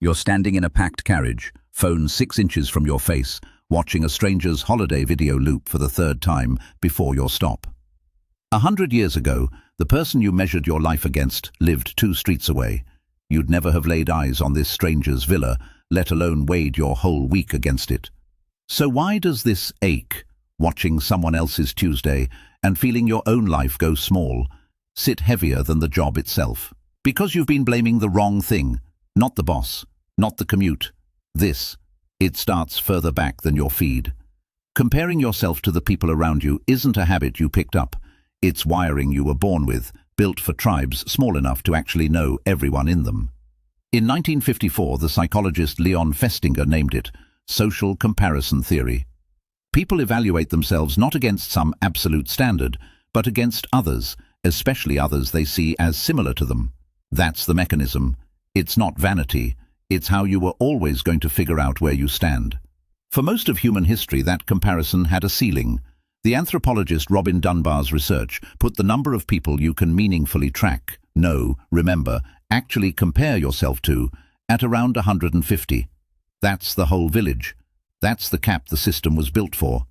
You're standing in a packed carriage, phone 6 inches from your face, watching a stranger's holiday video loop for the third time before your stop. 100 years ago, the person you measured your life against lived 2 streets away. You'd never have laid eyes on this stranger's villa, let alone weighed your whole week against it. So why does this ache, watching someone else's Tuesday and feeling your own life go small, sit heavier than the job itself? Because you've been blaming the wrong thing, not the boss, not the commute. It starts further back than your feed. Comparing yourself to the people around you isn't a habit you picked up. It's wiring you were born with, built for tribes small enough to actually know everyone in them. In 1954, the psychologist Leon Festinger named it social comparison theory. People evaluate themselves not against some absolute standard, but against others, especially others they see as similar to them. That's the mechanism. It's not vanity. It's how you were always going to figure out where you stand. For most of human history, that comparison had a ceiling. The anthropologist Robin Dunbar's research put the number of people you can meaningfully track, remember, actually compare yourself to, at around 150. That's the whole village. That's the cap the system was built for.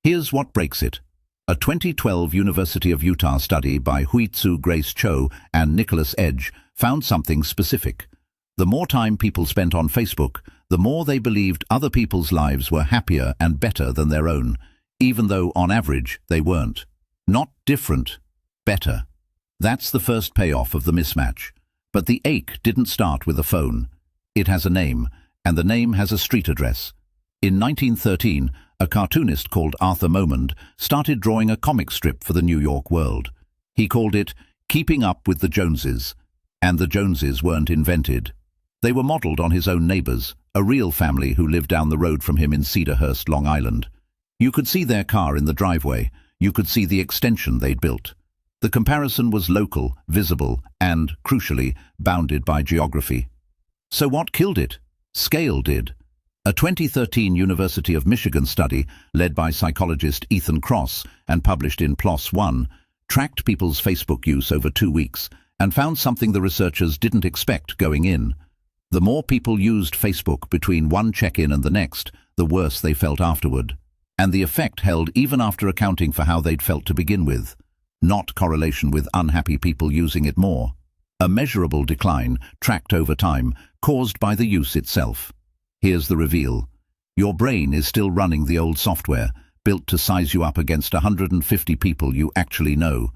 Here's what breaks it. A 2012 University of Utah study by Huitsu Grace Cho and Nicholas Edge found something specific. The more time people spent on Facebook, the more they believed other people's lives were happier and better than their own, even though on average they weren't. Not different, better. That's the first payoff of the mismatch. But the ache didn't start with a phone. It has a name, and the name has a street address. In 1913, a cartoonist called Arthur Momond started drawing a comic strip for the New York World. He called it Keeping Up with the Joneses, and the Joneses weren't invented. They were modeled on his own neighbors, a real family who lived down the road from him in Cedarhurst, Long Island. You could see their car in the driveway. You could see the extension they'd built. The comparison was local, visible, and, crucially, bounded by geography. So what killed it? Scale did. A 2013 University of Michigan study, led by psychologist Ethan Kross and published in PLOS One, tracked people's Facebook use over 2 weeks and found something the researchers didn't expect going in. The more people used Facebook between one check-in and the next, the worse they felt afterward. And the effect held even after accounting for how they'd felt to begin with. Not correlation with unhappy people using it more. A measurable decline, tracked over time, caused by the use itself. Here's the reveal. Your brain is still running the old software, built to size you up against 150 people you actually know.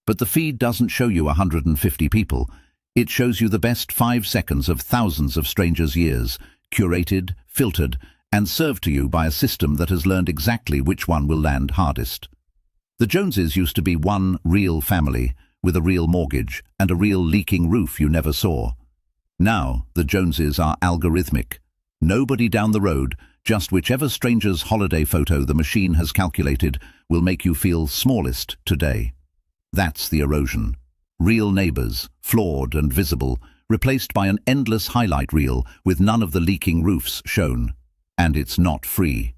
But the feed doesn't show you 150 people. It shows you the best 5 seconds of thousands of strangers' years, curated, filtered, and served to you by a system that has learned exactly which one will land hardest. The Joneses used to be one real family, with a real mortgage and a real leaking roof you never saw. Now, the Joneses are algorithmic. Nobody down the road, just whichever stranger's holiday photo the machine has calculated will make you feel smallest today. That's the erosion. Real neighbors, flawed and visible, replaced by an endless highlight reel with none of the leaking roofs shown. And it's not free.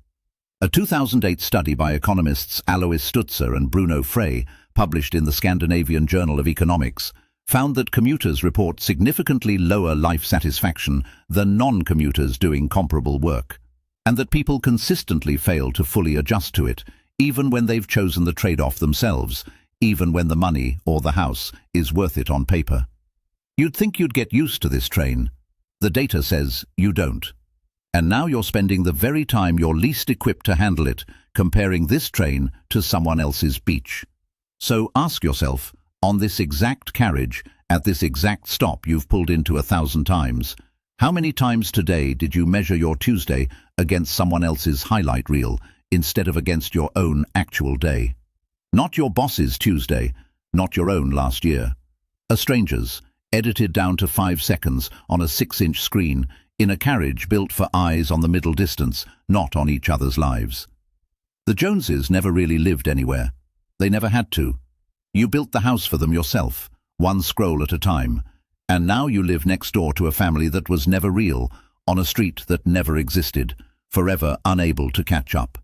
A 2008 study by economists Alois Stutzer and Bruno Frey, published in the Scandinavian Journal of Economics, found that commuters report significantly lower life satisfaction than non-commuters doing comparable work, and that people consistently fail to fully adjust to it, even when they've chosen the trade-off themselves, even when the money or the house is worth it on paper. You'd think you'd get used to this train. The data says you don't. And now you're spending the very time you're least equipped to handle it, comparing this train to someone else's beach. So ask yourself, on this exact carriage, at this exact stop you've pulled into 1,000 times, how many times today did you measure your Tuesday against someone else's highlight reel instead of against your own actual day? Not your boss's Tuesday, not your own last year. A stranger's, edited down to 5 seconds on a 6-inch screen, in a carriage built for eyes on the middle distance, not on each other's lives. The Joneses never really lived anywhere. They never had to. You built the house for them yourself, one scroll at a time, and now you live next door to a family that was never real, on a street that never existed, forever unable to catch up.